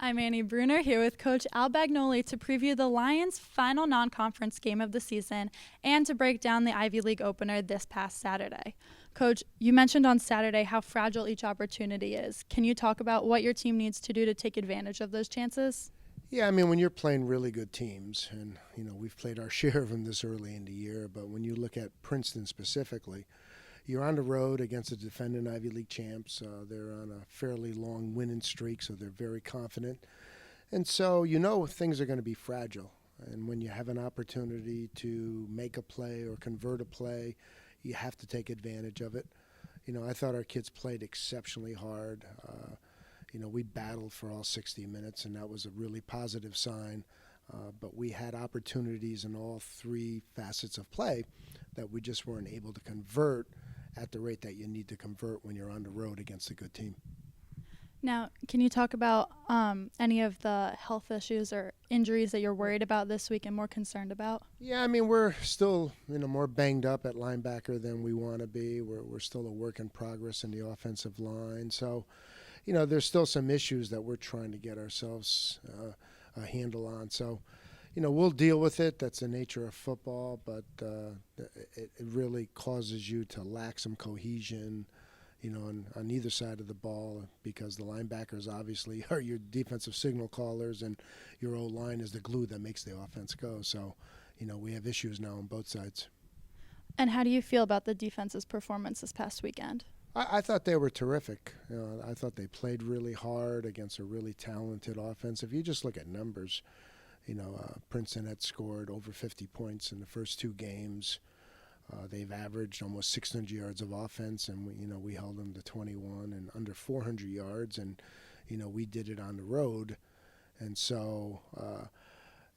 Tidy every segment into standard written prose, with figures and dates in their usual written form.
I'm Annie Bruner here with Coach Al Bagnoli to preview the Lions' final non-conference game of the season and to break down the Ivy League opener this past Saturday. Coach, you mentioned on Saturday how fragile each opportunity is. Can you talk about what your team needs to do to take advantage of those chances? Yeah, I mean, when you're playing really good teams, and, we've played our share of them this early in the year, but when you look at Princeton specifically, you're on the road against the defending Ivy League champs. They're on a fairly long winning streak, so they're very confident. And so things are going to be fragile. And when you have an opportunity to make a play or convert a play, you have to take advantage of it. I thought our kids played exceptionally hard. We battled for all 60 minutes, and that was a really positive sign. But we had opportunities in all three facets of play that we just weren't able to convert at the rate that you need to convert when you're on the road against a good team. Now, can you talk about any of the health issues or injuries that you're worried about this week and more concerned about? Yeah, I mean, we're still, more banged up at linebacker than we want to be. We're still a work in progress in the offensive line. So, there's still some issues that we're trying to get ourselves a handle on. So, we'll deal with it. That's the nature of football, but it really causes you to lack some cohesion, on either side of the ball, because the linebackers obviously are your defensive signal callers, and your O-line is the glue that makes the offense go. So, we have issues now on both sides. And how do you feel about the defense's performance this past weekend? I thought they were terrific. I thought they played really hard against a really talented offense. If you just look at numbers, Princeton had scored over 50 points in the first two games. They've averaged almost 600 yards of offense, and we held them to 21 and under 400 yards, and we did it on the road, and so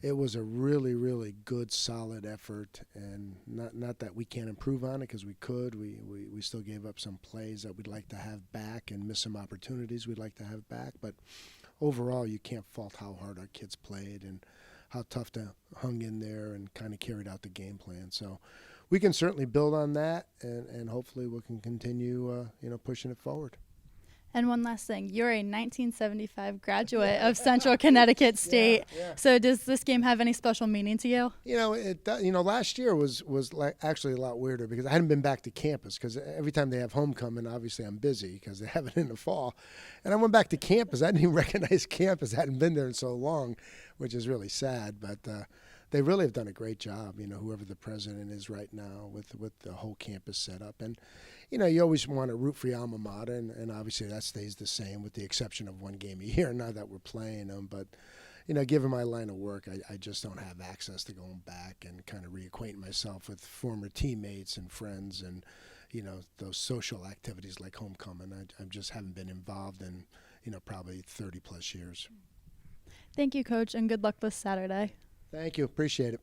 it was a really, really good, solid effort. And not that we can't improve on it, because we could. We still gave up some plays that we'd like to have back and miss some opportunities we'd like to have back, but overall, you can't fault how hard our kids played and how tough they hung in there and kind of carried out the game plan. So we can certainly build on that, and hopefully we can continue, pushing it forward. And one last thing, you're a 1975 graduate of Central Connecticut State. Yeah. So does this game have any special meaning to you? Last year was actually a lot weirder, because I hadn't been back to campus, because every time they have homecoming, obviously I'm busy because they have it in the fall. And I went back to campus. I didn't even recognize campus. I hadn't been there in so long, which is really sad. But they really have done a great job, whoever the president is right now, with the whole campus set up. And, you always want to root for your alma mater, and obviously that stays the same with the exception of one game a year, now that we're playing them. But, given my line of work, I just don't have access to going back and kind of reacquainting myself with former teammates and friends and, those social activities like homecoming. I just haven't been involved in, probably 30-plus years. Thank you, Coach, and good luck this Saturday. Thank you. Appreciate it.